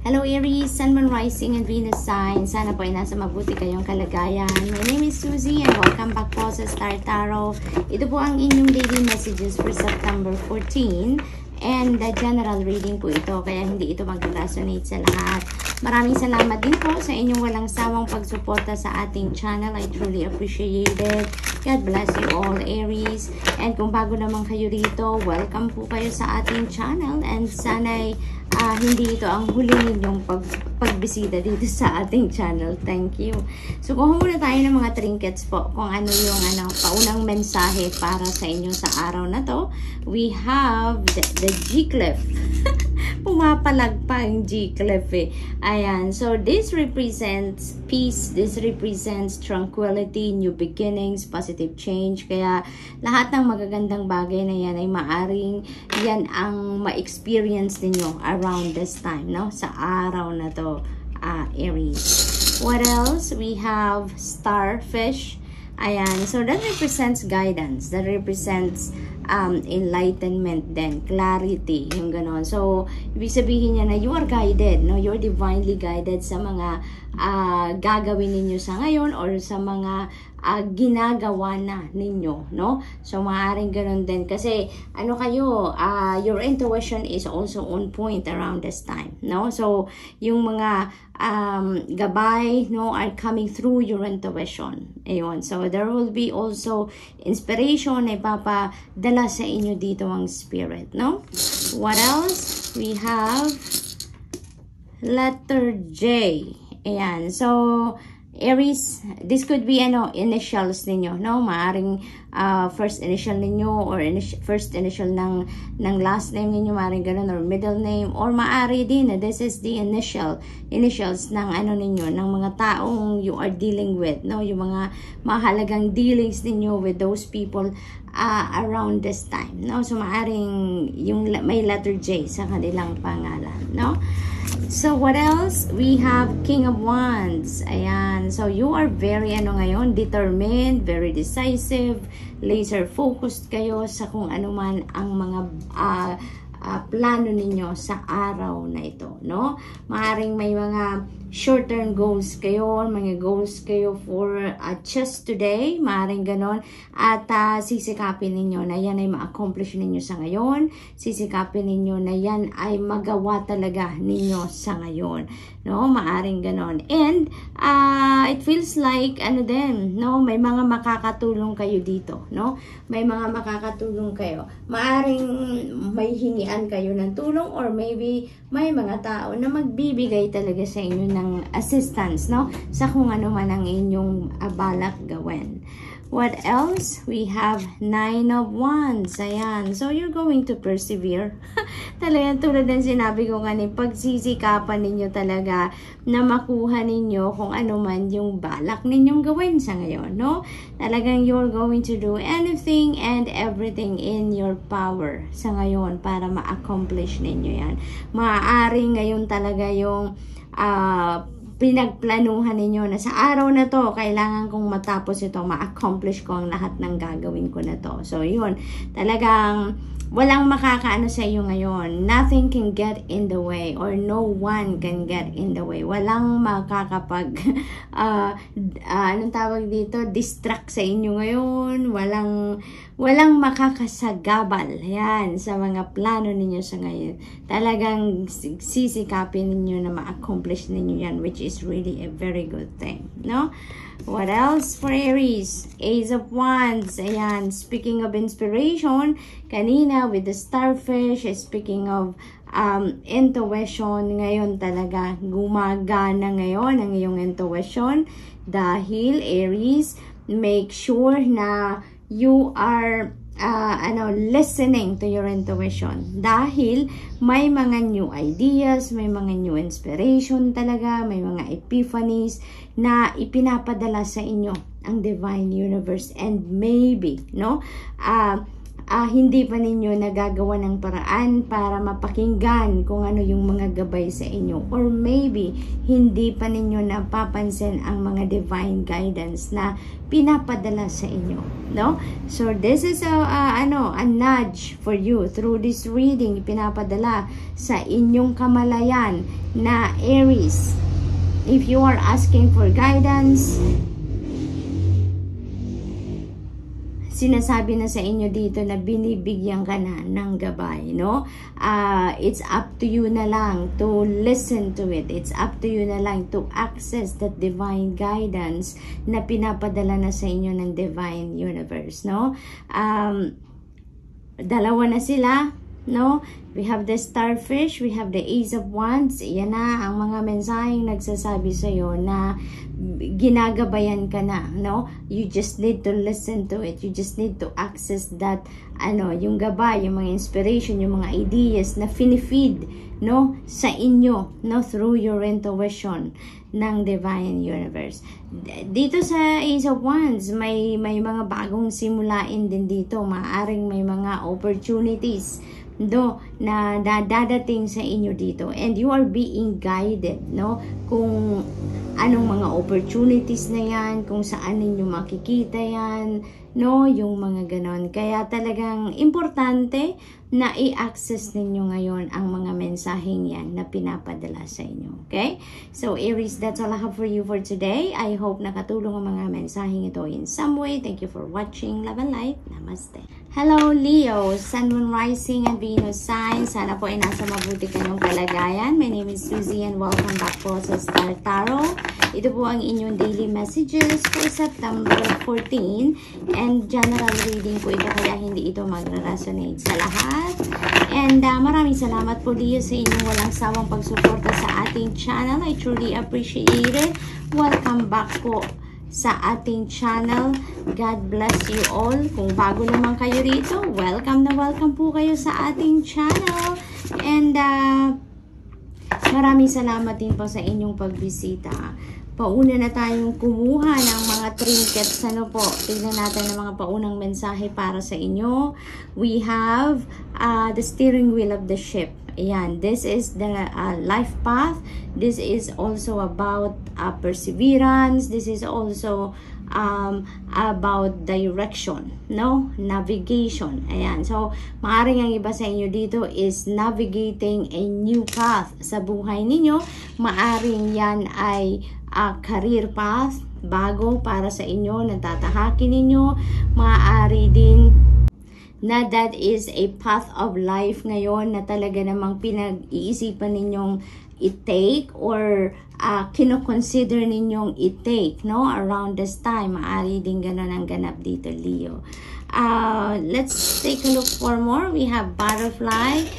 Hello Aries, Sun, Moon, Rising, and Venus sign. Sana po ay nasa mabuti kayong kalagayan. My name is Susie and welcome back po sa Star Tarot. Ito po ang inyong daily messages for September 14. And the general reading po ito, kaya hindi ito mag-resonate sa lahat. Maraming salamat din po sa inyong walang sawang pagsuporta sa ating channel. I truly appreciate it. God bless you all, Aries. And kung bago naman kayo rito, welcome po kayo sa ating channel. And sana'y hindi ito ang huli ninyong pagbisita dito sa ating channel. Thank you. So, kuha muna tayo ng mga trinkets po kung ano yung paunang mensahe para sa inyo sa araw na to. We have the G-Cliff. Pumapalag pa ang G-Cliff eh. Ayan. So, this represents peace. This represents tranquility, new beginnings, positive change. Kaya, lahat ng magagandang bagay na yan ay maaring yan ang ma-experience ninyo around this time, no? Sa araw na to, Aries. What else? We have Starfish. Ayan. So, that represents guidance. That represents enlightenment then clarity, yung ganon. So, ibig sabihin niya na you are guided, no? You're divinely guided sa mga gagawin ninyo sa ngayon or sa mga ginagawa na ninyo, no? So, maaaring ganon din. Kasi, ano kayo, your intuition is also on point around this time, no? So, yung mga gabay, no, are coming through your intuition. Ayun. So, there will be also inspiration na ipapadala sa inyo dito ang spirit, no? What else? We have letter J. Ayan. So, Aries, this could be initials ninyo, no? Maaring first initial ninyo or first initial ng last name ninyo, maaring ganun, or middle name, or maari din this is the initials ng ninyo, ng mga taong you are dealing with, no? Yung mga mahalagang dealings ninyo with those people around this time, no? So maaring yung may letter J sa kanilang pangalan, no? So, what else? We have King of Wands. Ayan. So, you are very, ngayon, determined, very decisive, laser-focused kayo sa kung ano man ang mga plano ninyo sa araw na ito, no? Maaring may mga short-term goals kayo, mga goals kayo for just today, maaring ganon, at sisikapin ninyo na yan ay ma-accomplish ninyo sa ngayon, sisikapin ninyo na yan ay magawa talaga ninyo sa ngayon, no? Maaring ganon. And it feels like no, may mga makakatulong kayo dito, no? May mga makakatulong kayo. Maaring may hingian kayo ng tulong, or maybe may mga tao na magbibigay talaga sa inyo ng assistance, no? Sa kung ano man ang inyong balak gawin. What else? We have Nine of Wands. Ayan. So, you're going to persevere. Talagang tulad ng sinabi ko kanina, pagsisikapan ninyo talaga na makuha ninyo kung ano man yung balak ninyong gawin sa ngayon, no? Talagang you're going to do anything and everything in your power sa ngayon para ma-accomplish ninyo yan. Maaari ngayon talaga yung pinagplanuhan ninyo na sa araw na to, kailangan kong matapos ito, ma-accomplish ko ang lahat ng gagawin ko na to. So, yun. Talagang walang makakaano sa iyo ngayon. Nothing can get in the way, or no one can get in the way. Walang makakapag anong tawag dito? Distract sa inyo ngayon. Walang makakasagabal yan sa mga plano ninyo sa ngayon. Talagang sisikapin ninyo na ma-accomplish ninyo yan, which is really a very good thing, no? What else for Aries? Ace of Wands. Ayan. Speaking of inspiration, kanina with the Starfish, speaking of intuition, ngayon talaga gumagana ngayon ang iyong intuition dahil Aries, make sure na you are listening to your intuition dahil may mga new ideas, may mga new inspiration talaga, may mga epiphanies na ipinapadala sa inyo ang divine universe, and maybe, no, hindi pa ninyo nagagawa ng paraan para mapakinggan kung ano yung mga gabay sa inyo, or maybe hindi pa ninyo napapansin ang mga divine guidance na pinapadala sa inyo, no? So this is a nudge for you through this reading, pinapadala sa inyong kamalayan na Aries. If you are asking for guidance, sinasabi na sa inyo dito na binibigyan ka na ng gabay, no? It's up to you na lang to listen to it. It's up to you na lang to access that divine guidance na pinapadala na sa inyo ng divine universe, no? Dalawa na sila, no? We have the starfish, we have the ace of wands. Yan na ang mga mensaheng nagsasabi sa iyo na ginagabayan ka na, no? You just need to listen to it. You just need to access that, yung gabay, yung mga inspiration, yung mga ideas na finifeed, no, sa inyo, no, through your intuition ng divine universe. Dito sa ace of wands, may mga bagong simulain din dito. Maaring may mga opportunities na dadating sa inyo dito, and you are being guided, no, kung anong mga opportunities na yan, kung saan ninyo makikita yan, no, yung mga ganon. Kaya talagang importante na i-access ninyo ngayon ang mga mensaheng yan na pinapadala sa inyo. Okay? So Aries, that's all I have for you for today. I hope nakatulong ang mga mensaheng ito in some way. Thank you for watching. Love and light. Namaste. Hello Leo, Sun, Moon, Rising, and Venus sign. Sana po ay nasa mabuti kanyong kalagayan. My name is Suzy and welcome back po sa Star Tarot. Ito po ang inyong daily messages for September 14, and general reading po ito, kaya hindi ito magre-resonate sa lahat. And maraming salamat po Leo sa inyong walang sawang pagsuporta sa ating channel. I truly appreciate it. Welcome back po sa ating channel. God bless you all. Kung bago naman kayo rito, welcome na welcome po kayo sa ating channel. And maraming salamat din po sa inyong pagbisita. Pauna na tayong kumuha ng mga trinkets. Ano po? Tignan natin ang mga paunang mensahe para sa inyo. We have the steering wheel of the ship. Ayan, this is the life path. This is also about perseverance. This is also about direction, no? Navigation. Ayan, so maaaring ang iba sa inyo dito is navigating a new path sa buhay ninyo. Maaring yan ay career path, bago para sa inyo, natatahakin ninyo. Maaari din na that is a path of life ngayon na talaga namang pinag-iisipan ninyong i-take or kino-consider ninyong i-take, no? Around this time, maaari din ganun ang ganap dito, Leo. Let's take a look for more. We have butterfly,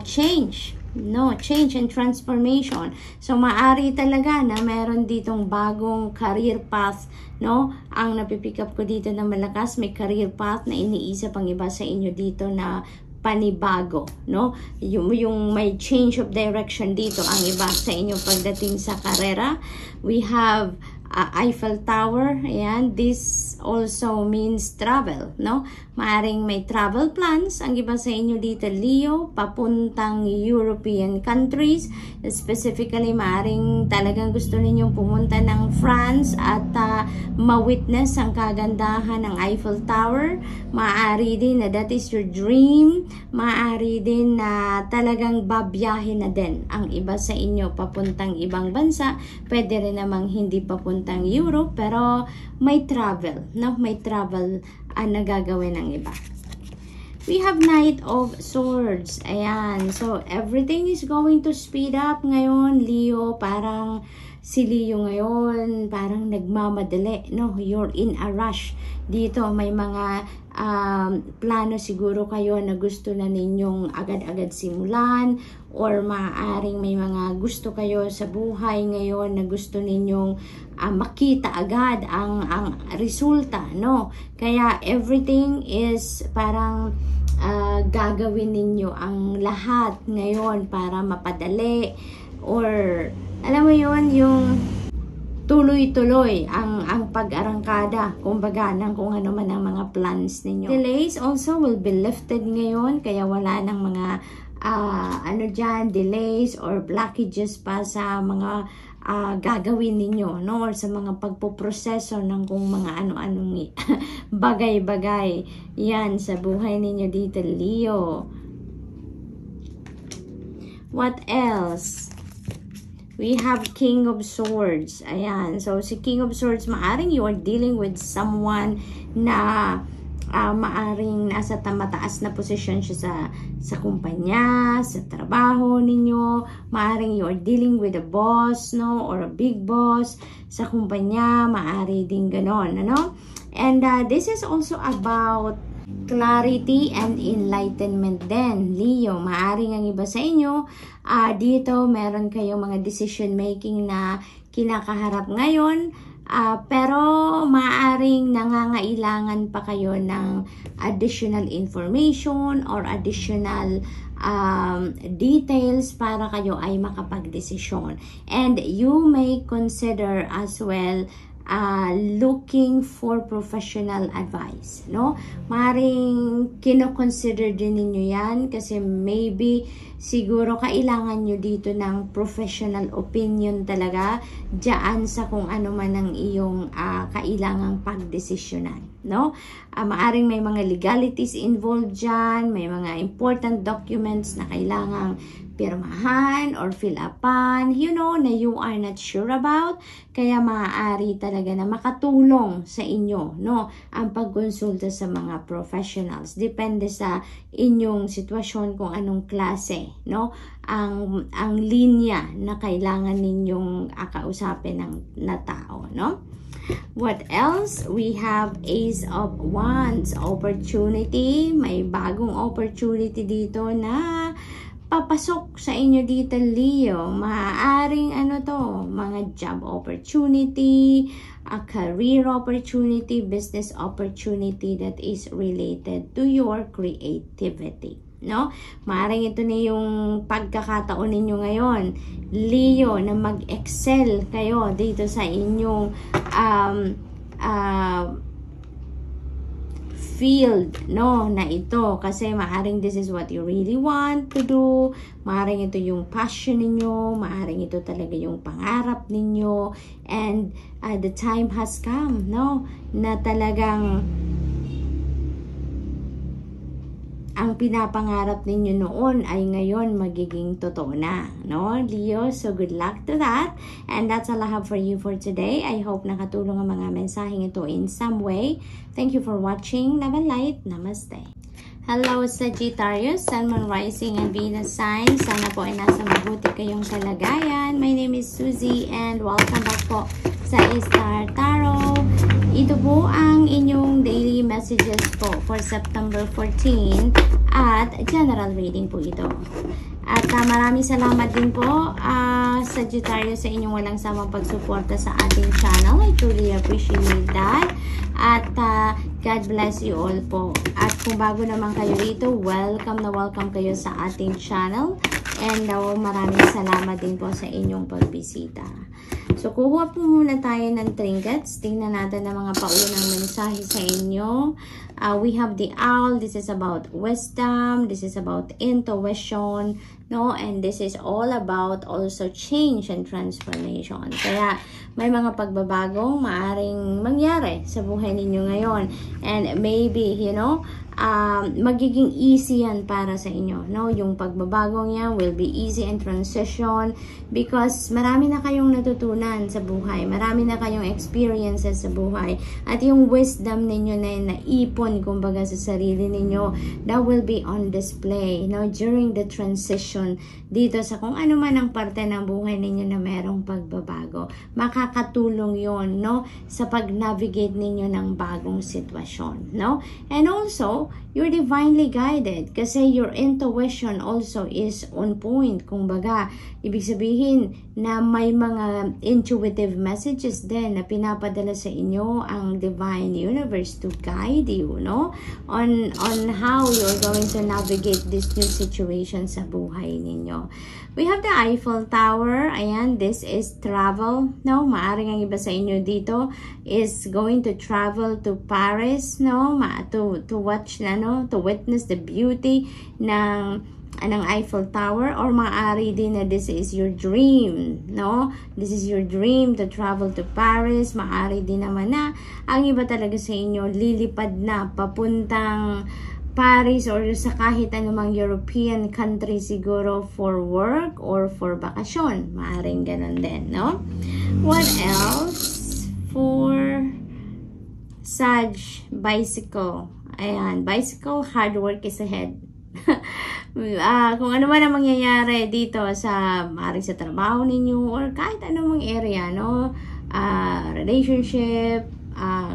change. No, change and transformation. So maaari talaga na meron ditong bagong career path, no? Ang napipick up ko dito na malakas, may career path na iniisa pang iba sa inyo dito na panibago, no? Yung may change of direction dito ang iba sa inyo pagdating sa karera. We have Eiffel Tower. Ayan, this also means travel, no? Maaring may travel plans ang iba sa inyo dito, Leo, papuntang European countries. Specifically, maaring talagang gusto ninyong pumunta ng France at ma-witness ang kagandahan ng Eiffel Tower. Maaari din na that is your dream. Maaari din na talagang babiyahin na din ang iba sa inyo papuntang ibang bansa. Pwede rin namang hindi papuntang Europe, pero may travel, no? May travel na gagawin ng iba. We have Knight of Swords. Ayan. So, everything is going to speed up ngayon, Leo. Parang si Leo ngayon, parang nagmamadali, no? You're in a rush. Dito, may mga plano siguro kayo na gusto na ninyong agad-agad simulan, or maaaring may mga gusto kayo sa buhay ngayon na gusto ninyong makita agad ang resulta, no? Kaya everything is parang gagawin ninyo ang lahat ngayon para mapadali, or alam mo yon, yung tuloy-tuloy ang pag-arangkada, kumbaga, ng kung ano man ang mga plans ninyo. Delays also will be lifted ngayon, kaya wala ng mga delays or blockages pa sa mga gagawin ninyo, no? Or sa mga pagpoproseso ng kung mga ano-anong bagay-bagay yan sa buhay ninyo dito, Leo. What else? We have King of Swords. Ayan. So, si King of Swords, maaring you are dealing with someone na maaring nasa mataas na posisyon siya sa kumpanya, sa trabaho ninyo. Maaring you are dealing with a boss, no? Or a big boss sa kumpanya. Maari din ganon, ano? And this is also about clarity and enlightenment din, Leo. Maaring ang iba sa inyo, dito meron kayong mga decision making na kinakaharap ngayon, pero maaring nangangailangan pa kayo ng additional information or additional details para kayo ay makapag-desisyon. And you may consider as well looking for professional advice, no? Maring kino-consider din ninyo yan kasi maybe siguro kailangan nyo dito ng professional opinion talaga dyan sa kung ano man ang iyong kailangang pagdesisyonan, no? Maaring may mga legalities involved dyan, may mga important documents na kailangang pirmahan or fill upan, you know, na you are not sure about, kaya maaari talaga na makatulong sa inyo, no, ang pagkonsulta sa mga professionals. Depende sa inyong sitwasyon kung anong klase, no, ang linya na kailangan ninyong kausapin na tao, no. What else? We have Ace of Wands, opportunity. May bagong opportunity dito na papasok sa inyo dito, Leo. Maaaring mga job opportunity, a career opportunity, business opportunity that is related to your creativity, no? Maaaring ito na yung pagkakataon ninyo ngayon, Leo, na mag-excel kayo dito sa inyong field, no, na ito, kasi maaring this is what you really want to do, maaring ito yung passion ninyo, maaring ito talaga yung pangarap ninyo, and the time has come, no, na talagang ang pinapangarap ninyo noon ay ngayon magiging totoo na, no, Leo? So, good luck to that. And that's all I have for you for today. I hope nakatulong ang mga mensaheng ito in some way. Thank you for watching. Love and light. Namaste. Hello, Sagittarius, Sun, Moon, Rising, and Venus signs. Sana po ay nasa mabuti kayong kalagayan. My name is Suzy and welcome back po sa Star Tarot. Ito po ang inyong daily messages po for September 14 at general reading po ito. At maraming salamat din po Sagittarius sa inyong walang samang pagsuporta sa ating channel. I truly appreciate that. At God bless you all po. At kung bago naman kayo rito, welcome na welcome kayo sa ating channel. And maraming salamat din po sa inyong pagbisita. So, kuha po muna tayo ng trinkets. Tingnan natin ang mga paunang mensahe sa inyo. We have the owl. This is about wisdom. This is about intuition. No? And this is all about also change and transformation. Kaya, may mga pagbabagong maaring mangyari sa buhay ninyo ngayon. And maybe, you know, magiging easy yan para sa inyo, no? Yung pagbabagong yan will be easy and transition because marami na kayong natutunan sa buhay, marami na kayong experiences sa buhay, at yung wisdom ninyo na naipon kumbaga sa sarili ninyo, that will be on display, no? During the transition dito sa kung ano man ang parte ng buhay ninyo na merong pagbabago, makakatulong yon, no, sa pag-navigate ninyo ng bagong sitwasyon, no? And also, you're divinely guided kasi your intuition also is on point. Kung baga, ibig sabihin na may mga intuitive messages din na pinapadala sa inyo ang divine universe to guide you, no? On how you're going to navigate this new situation sa buhay buhay ninyo. We have the Eiffel Tower. Ayan, this is travel. No, maaring ang iba sa inyo dito is going to travel to Paris, no, to watch na, no, to witness the beauty ng Eiffel Tower, or maaari din na this is your dream, no? This is your dream to travel to Paris. Maaari din naman na ang iba talaga sa inyo lilipad na papuntang Paris or sa kahit anumang European country siguro for work or for bakasyon. Maaring ganun din, no? What else? For Sag, bicycle. Ayan, bicycle, hard work is ahead. Kung ano man ang mangyayari dito sa maaring sa trabaho ninyo or kahit anumang area, no? Relationship,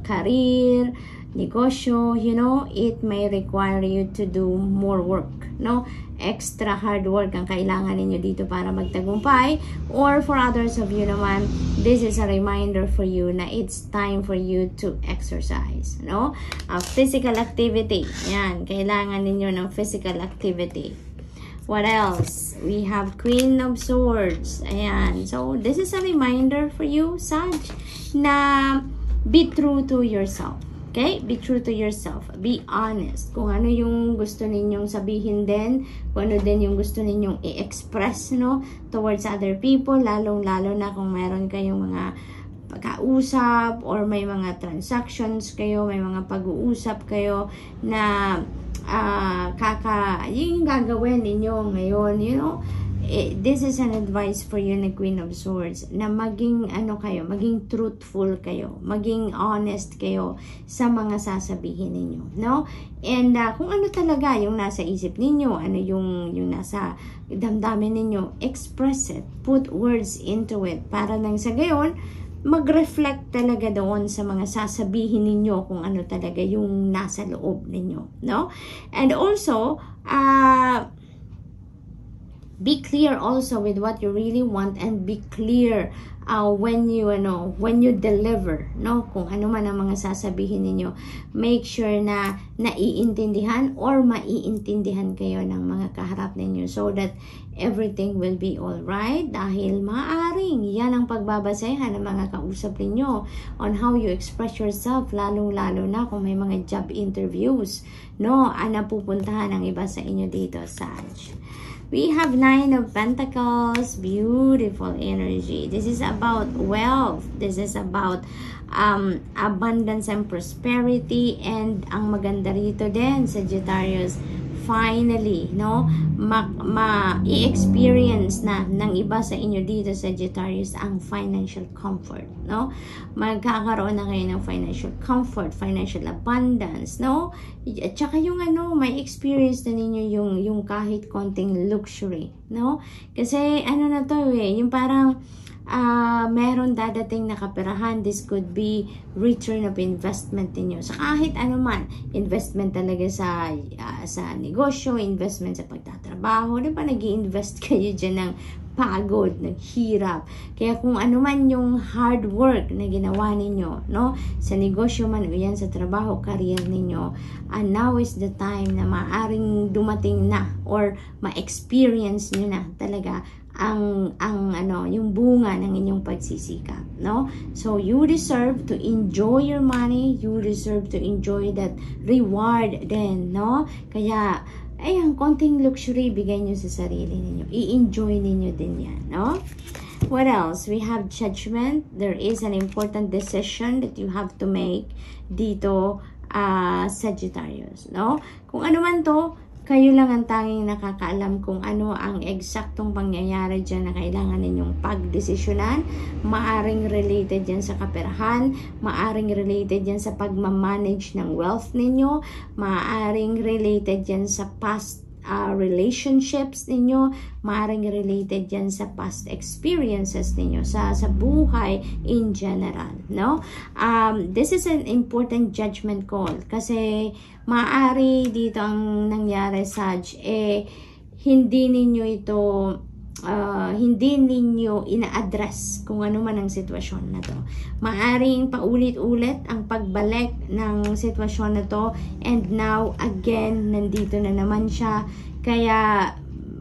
career, negosyo, you know, it may require you to do more work, no? Extra hard work ang kailangan ninyo dito para magtagumpay. Or for others of you naman, this is a reminder for you na it's time for you to exercise, no? Physical activity. Yan, kailangan ninyo ng physical activity. What else? We have Queen of Swords. Ayan. So, this is a reminder for you, Sag, na be true to yourself. Okay? Be true to yourself. Be honest. Kung ano yung gusto ninyong sabihin din, kung ano din yung gusto ninyong i-express, no, towards other people, lalong-lalo na kung meron kayong mga pagkausap or may mga transactions kayo, may mga pag-uusap kayo na yung gagawin ninyo ngayon, you know, this is an advice for you na Queen of Swords, na maging maging truthful kayo, maging honest kayo sa mga sasabihin ninyo, no? And kung ano talaga yung nasa isip ninyo, ano yung nasa damdamin ninyo, express it, put words into it, para nang sa gayon mag-reflect talaga doon sa mga sasabihin ninyo kung ano talaga yung nasa loob ninyo, no? And also, be clear also with what you really want, and be clear when you deliver, no? Kung ano man ang mga sasabihin ninyo, make sure na naiintindihan or maiintindihan kayo ng mga kaharap ninyo, so that everything will be all right. Dahil maaring yan ang pagbabasehan ng mga kausap ninyo on how you express yourself, lalong-lalo na kung may mga job interviews, no? Napupuntahan ang iba sa inyo dito, Sag. We have Nine of Pentacles, beautiful energy. This is about wealth. This is about abundance and prosperity. And ang maganda rito din, Sagittarius, finally, no, i-experience na ng iba sa inyo dito, Sagittarius, ang financial comfort, no? Magkakaroon na kayo ng financial comfort, financial abundance, no? At saka yung may experience na ninyo yung kahit konting luxury, no? Kasi na to yung parang meron dadating na kaperahan. This could be return of investment ninyo sa kahit man, investment talaga sa negosyo, investment sa pagtatrabaho, diba? Nag-i-invest kayo dyan ng pagod, ng hirap. Kaya kung ano man yung hard work na ginawa ninyo, no, sa negosyo man o yan sa trabaho, career ninyo, and now is the time na maaring dumating na or ma-experience nyo na talaga yung bunga ng inyong pagsisikap, no? So you deserve to enjoy your money, you deserve to enjoy that reward then, no? Kaya ayan, konting luxury bigay nyo sa sarili ninyo, i-enjoy ninyo din yan, no? What else? We have Judgment. There is an important decision that you have to make dito, Sagittarius, no? Kung ano man to, kayo lang ang tanging nakakaalam kung ano ang eksaktong pangyayari dyan na kailangan ninyong pagdesisyonan. Maaring related yan sa kaperahan, maaring related yan sa pagmamanage ng wealth ninyo, maaring related yan sa past relationships ninyo, maaring related yan sa past experiences ninyo, sa buhay in general, no? This is an important judgment call kasi maaari dito ang nangyari, Sag, hindi ninyo ina-address kung ano man ang sitwasyon na to. Maaring paulit-ulit ang pagbalik ng sitwasyon na to, and now again nandito na naman siya. Kaya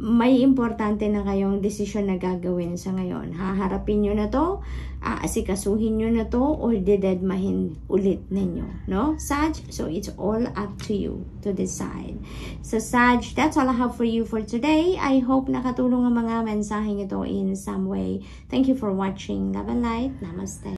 may importante na kayong desisyon na gagawin sa ngayon. Haharapin nyo na to, asikasuhin nyo na to, or didedmahin ulit ninyo, no? Sag, so it's all up to you to decide. So Sag, that's all I have for you for today. I hope nakatulong ang mga mensaheng ito in some way. Thank you for watching. Love and light. Namaste.